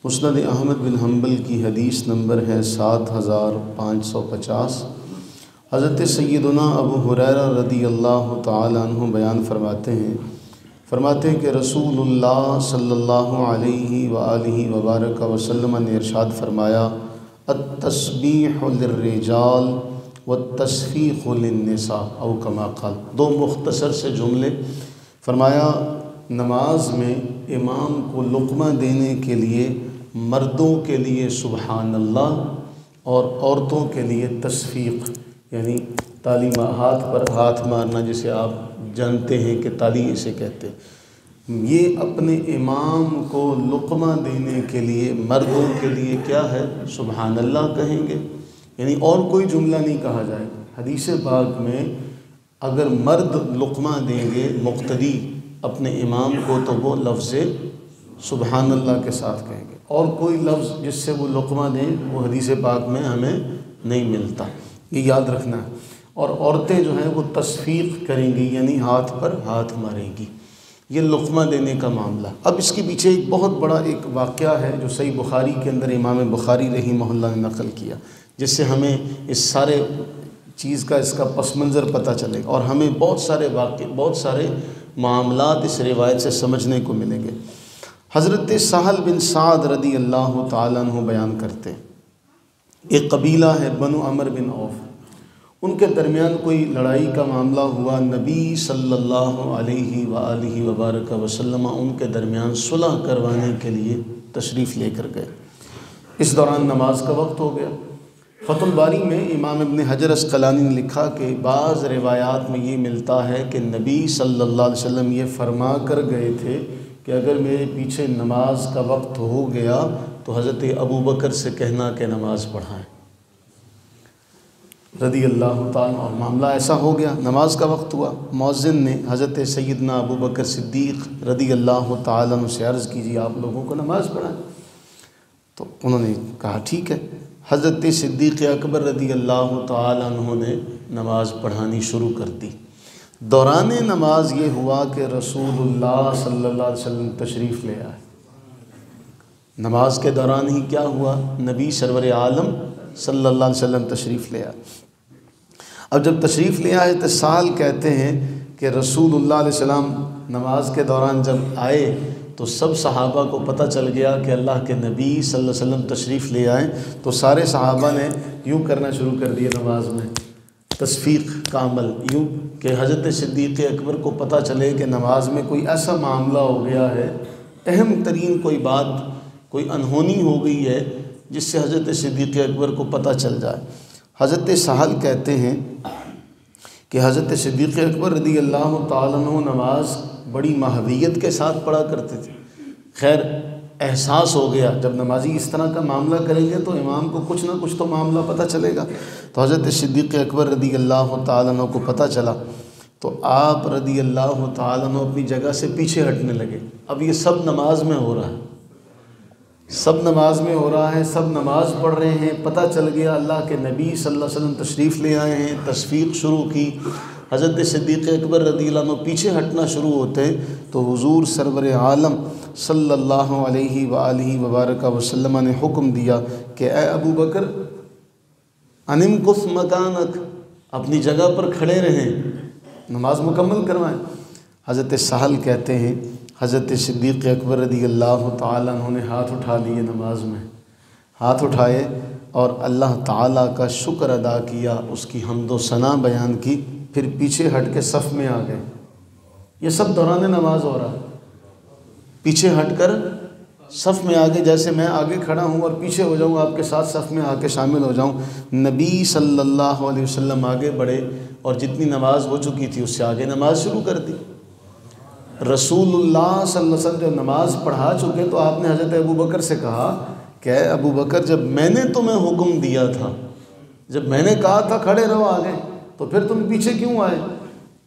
مسند احمد بن حنبل کی حدیث نمبر ہے 7550۔ حضرت سیدنا ابو ہریرہ رضی اللہ تعالیٰ عنہ بیان فرماتے ہیں کہ رسول اللہ صلی اللہ علیہ وآلہ وبارک وسلم نے ارشاد فرمایا، التسبیح للرجال والتصفیق للنساء او کما قال۔ دو مختصر سے جملے فرمایا، نماز میں امام کو لقمہ دینے کے لیے مردوں کے لیے سبحان اللہ اور عورتوں کے لیے تصفیق یعنی تالی ہاتھ پر ہاتھ مارنا، جسے آپ جانتے ہیں کہ تالی اسے کہتے ہیں، یہ اپنے امام کو لقمہ دینے کے لیے مردوں کے لیے کیا ہے؟ سبحان اللہ کہیں گے، یعنی اور کوئی جملہ نہیں کہا جائے گا۔ حدیث پاک میں اگر مرد لقمہ دیں گے مقتدی اپنے امام کو تو وہ لفظ سبحان اللہ کے ساتھ کہیں گے، اور کوئی لفظ جس سے وہ لقمہ دیں وہ حدیث پاک میں ہمیں نہیں ملتا، یہ یاد رکھنا ہے۔ اور عورتیں جو ہیں وہ تصفیق کریں گی یعنی ہاتھ پر ہاتھ ماریں گی، یہ لقمہ دینے کا معاملہ۔ اب اس کے پیچھے ایک بہت بڑا ایک واقعہ ہے جو صحیح بخاری کے اندر امام بخاری رحمہ اللہ نے نقل کیا، جس سے ہمیں اس سارے چیز کا اس کا پس منظر پتہ چلے گا، اور ہمیں بہت سارے معاملات اس روایت سے سمجھنے کو ملیں گے۔ حضرت سہل بن سعد رضی اللہ تعالیٰ عنہ بیان کرتے ہیں، ایک قبیلہ ہے بنو عمر بن عوف، ان کے درمیان کوئی لڑائی کا معاملہ ہوا، نبی صلی اللہ علیہ وآلہ وبارک وسلم ان کے درمیان صلح کروانے کے لیے تشریف لے کر گئے۔ اس دوران نماز کا وقت ہو گیا۔ فتح الباری میں امام ابن حجر عسقلانی نے لکھا کہ بعض روایات میں یہ ملتا ہے کہ نبی صلی اللہ علیہ وسلم یہ فرما کر گئے تھے کہ اگر میرے پیچھے نماز کا وقت ہو گیا تو حضرت ابو بکر سے کہنا کہ نماز پڑھائیں رضی اللہ تعالیٰ، اور معاملہ ایسا ہو گیا، نماز کا وقت ہوا، مؤذن نے حضرت سیدنا ابو بکر صدیق رضی اللہ تعالیٰ عنہ سے عرض کیجیے آپ لوگوں کو نماز پڑھائیں، تو انہوں نے کہا ٹھیک ہے۔ حضرت صدیق اکبر رضی اللہ تعالیٰ عنہ نے نماز پڑھانی شروع کر دی۔ دوران نماز یہ ہوا کہ رسول اللہ صلی اللہ علیہ وسلم تشریف لے آئے۔ نماز کے دوران ہی کیا ہوا؟ نبی سرور عالم صلی اللہ علیہ وسلم تشریف لے آئے۔ اب جب تشریف لے آئے تو سہل کہتے ہیں کہ رسول اللہ علیہ السلام نماز کے دوران جب آئے تو سب صحابہ کو پتہ چل گیا کہ اللہ کے نبی صلی اللہ علیہ وسلم تشریف لے آئے، تو سارے صحابہ نے یوں کرنا شروع کر دیا نماز میں تصفیق کا عمل، یوں کہ حضرت صدیق اکبر کو پتہ چلے کہ نماز میں کوئی ایسا معاملہ ہو گیا ہے، اہم ترین کوئی بات، کوئی انہونی ہو گئی ہے جس سے حضرت صدیق اکبر کو پتہ چل جائے۔ حضرت سہل کہتے ہیں کہ حضرت صدیق اکبر رضی اللہ تعالیٰ عنہ نماز بڑی محویت کے ساتھ پڑھا کرتے تھے۔ خیر احساس ہو گیا جب نمازی اس طرح کا معاملہ کریں گے تو امام کو کچھ نہ کچھ تو معاملہ پتہ چلے گا، تو حضرت صدیق اکبر رضی اللہ تعالیٰ عنہ کو پتہ چلا تو آپ رضی اللہ تعالیٰ عنہ اپنی جگہ سے پیچھے ہٹنے لگے۔ اب یہ سب نماز میں ہو رہا ہے، سب نماز پڑھ رہے ہیں، پتہ چل گیا اللہ کے نبی صلی اللہ علیہ وسلم تشریف لے آئے ہیں، تصفیق شروع کی، حضرت صدیق اکبر رضی اللہ عنہ پیچھے ہٹنا شروع ہوتے تو حضور سرور عالم صلی اللہ علیہ وآلہ وبارک وسلم نے حکم دیا کہ اے ابو بکر انمکث مکانک، اپنی جگہ پر کھڑے رہیں، نماز مکمل کروائیں۔ حضرت سہل کہتے ہیں حضرت صدیق اکبر رضی اللہ تعالیٰ عنہ نے ہاتھ اٹھا لیے، نماز میں ہاتھ اٹھائے اور اللہ تعالیٰ کا شکر ادا کیا، اس کی حمد و ثنا بیان کی، پھر پیچھے ہٹ کے صف میں آ گئے۔ یہ سب دوران نماز ہو رہا ہے، پیچھے ہٹ کر صف میں آگے، جیسے میں آگے کھڑا ہوں اور پیچھے ہو جاؤں آپ کے ساتھ صف میں آ کے شامل ہو جاؤں۔ نبی صلی اللہ علیہ وسلم آگے بڑھے اور جتنی نماز ہو چکی تھی اس سے آگے نماز شروع کر دی۔ رسول اللہ صلی اللہ علیہ وسلم جب نماز پڑھا چکے تو آپ نے حضرت ابو بکر سے کہا کہ اے ابو بکر جب میں نے تمہیں حکم دیا تھا، جب میں نے کہا تھا کھڑے رہو آگے، تو پھر تم پیچھے کیوں آئے؟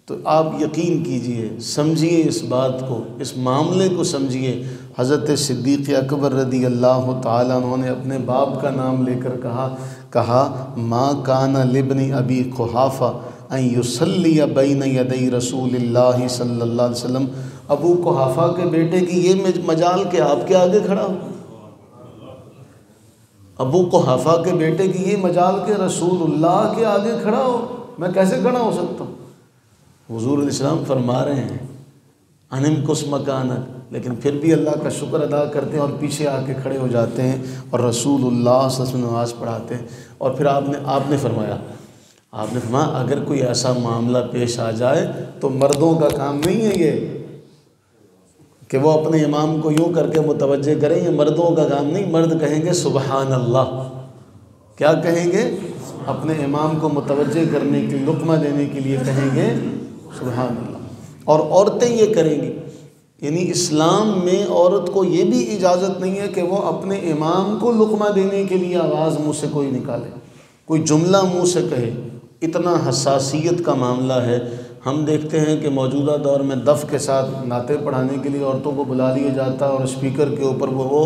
تو آپ یقین کیجئے، سمجھیے اس بات کو، اس معاملے کو سمجھیے۔ حضرت صدیق اکبر رضی اللہ تعالیٰ عنہ نے اپنے باپ کا نام لے کر کہا ما کان لابن ابی قحافہ ان یصلی بین یدی رسول اللہ صلی اللہ علیہ وسلم، ابو قحافہ کے بیٹے کی یہ مجال کہ آپ کے آگے کھڑا ہو، ابو قحافہ کے بیٹے کی یہ مجال کہ رسول اللہ کے آگے کھڑا ہو، میں کیسے کھڑا ہو سکتا ہوں؟ حضور علیہ السلام فرما رہے ہیں انم کس مکانک، لیکن پھر بھی اللہ کا شکر ادا کرتے ہیں اور پیچھے آ کے کھڑے ہو جاتے ہیں اور رسول اللہ صلی اللہ علیہ وسلم نماز پڑھاتے ہیں۔ اور پھر آپ نے فرمایا اگر کوئی ایسا معاملہ پیش آ جائے تو مردوں کا کام نہیں ہے یہ کہ وہ اپنے امام کو یوں کر کے متوجہ کریں، یہ مردوں کا کام نہیں، مرد کہیں گے سبحان اللہ۔ کیا کہیں گے؟ اپنے امام کو متوجہ کرنے کی لقمہ دینے کے لیے کہیں گے سبحان اللہ۔ اور عورتیں یہ کریں گی، یعنی اسلام میں عورت کو یہ بھی اجازت نہیں ہے کہ وہ اپنے امام کو لقمہ دینے کے لیے آواز منہ سے کوئی نکالے، کوئی جملہ منہ سے کہے۔ اتنا حساسیت کا معاملہ ہے۔ ہم دیکھتے ہیں کہ موجودہ دور میں دف کے ساتھ نعتیں پڑھانے کے لیے عورتوں کو بلا لیا جاتا ہے اور اسپیکر کے اوپر وہ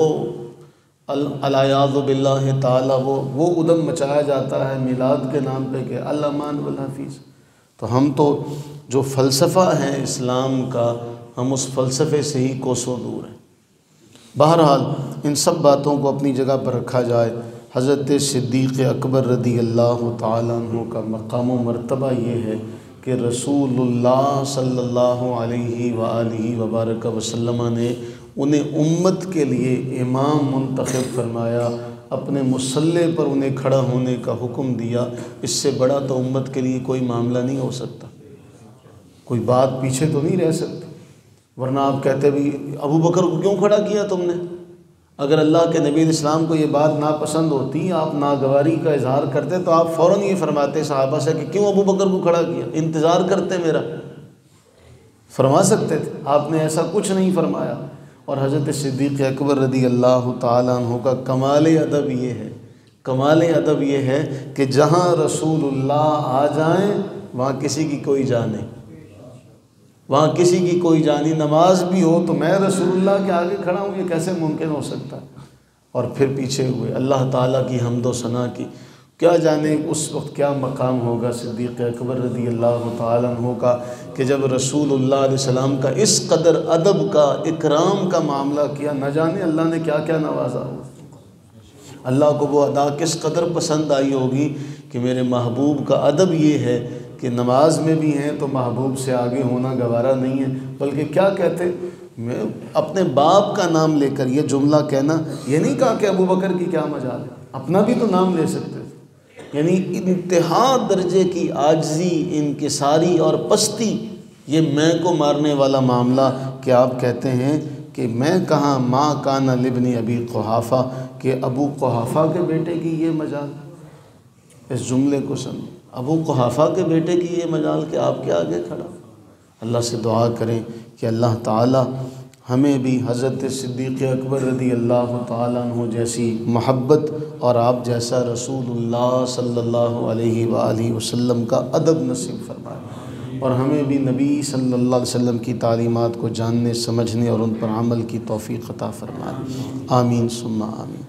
الیاذ باللہ تعالی وہ ادم مچایا جاتا ہے میلاد کے نام پہ کہ الامان والحفیظ۔ تو ہم تو جو فلسفہ ہے اسلام کا، ہم اس فلسفے سے ہی کوسوں دور ہیں۔ بہرحال ان سب باتوں کو اپنی جگہ پر رکھا جائے، حضرت صدیق اکبر رضی اللہ تعالیٰ عنہ کا مقام و مرتبہ یہ ہے کہ رسول اللہ صلی اللہ علیہ وآلہ وبارک وسلم نے انہیں امت کے لیے امام منتخب فرمایا، اپنے مصلی پر انہیں کھڑا ہونے کا حکم دیا۔ اس سے بڑا تو امت کے لیے کوئی معاملہ نہیں ہو سکتا، کوئی بات پیچھے تو نہیں رہ سکتی۔ ورنہ آپ کہتے بھی ابو بکر کو کیوں کھڑا کیا تم نے؟ اگر اللہ کے نبی اسلام کو یہ بات ناپسند ہوتی، آپ ناگواری کا اظہار کرتے، تو آپ فوراً یہ فرماتے صحابہ سے کہ کیوں ابو بکر کو کھڑا کیا، انتظار کرتے میرا، فرما سکتے تھے۔ آپ نے ایسا کچھ نہیں فرمایا۔ اور حضرت صدیق اکبر رضی اللہ تعالیٰ عنہ کا کمال ادب یہ ہے کہ جہاں رسول اللہ آ جائیں وہاں کسی کی کوئی جان نہیں، نماز بھی ہو تو میں رسول اللہ کے آگے کھڑا ہوں، یہ کیسے ممکن ہو سکتا ہے؟ اور پھر پیچھے ہوئے، اللہ تعالیٰ کی حمد و ثنا کی۔ کیا جانے اس وقت کیا مقام ہوگا صدیق اکبر رضی اللہ تعالیٰ عنہ کا کہ جب رسول اللہ علیہ السلام کا اس قدر ادب کا، اکرام کا معاملہ کیا، نہ جانے اللہ نے کیا کیا نوازا ہوگا۔ اللہ کو وہ ادا کس قدر پسند آئی ہوگی کہ میرے محبوب کا ادب یہ ہے کہ نماز میں بھی ہیں تو محبوب سے آگے ہونا گوارا نہیں ہے، بلکہ کیا کہتے، میں اپنے باپ کا نام لے کر یہ جملہ کہنا، یہ نہیں کہا کہ ابو بکر کی کیا مجال ہے، اپنا بھی تو نام لے سکتے تھے۔ یعنی انتہا درجے کی عاجزی، انکساری اور پستی، یہ میں کو مارنے والا معاملہ کہ آپ کہتے ہیں کہ میں کہاں ما کان لابن ابی قحافہ، کہ ابو قحافہ کے بیٹے کی یہ مجال۔ اس جملے کو سمجھ، ابو قحافہ کے بیٹے کی یہ مجال کہ آپ کے آگے کھڑا۔ اللہ سے دعا کریں کہ اللہ تعالی ہمیں بھی حضرت صدیق اکبر رضی اللہ تعالیٰ عنہ جیسی محبت اور آپ جیسا رسول اللہ صلی اللہ علیہ وآلہ وسلم کا ادب نصیب فرمائے، اور ہمیں بھی نبی صلی اللہ علیہ وسلم کی تعلیمات کو جاننے، سمجھنے اور ان پر عمل کی توفیق عطا فرمائے۔ آمین ثم آمین۔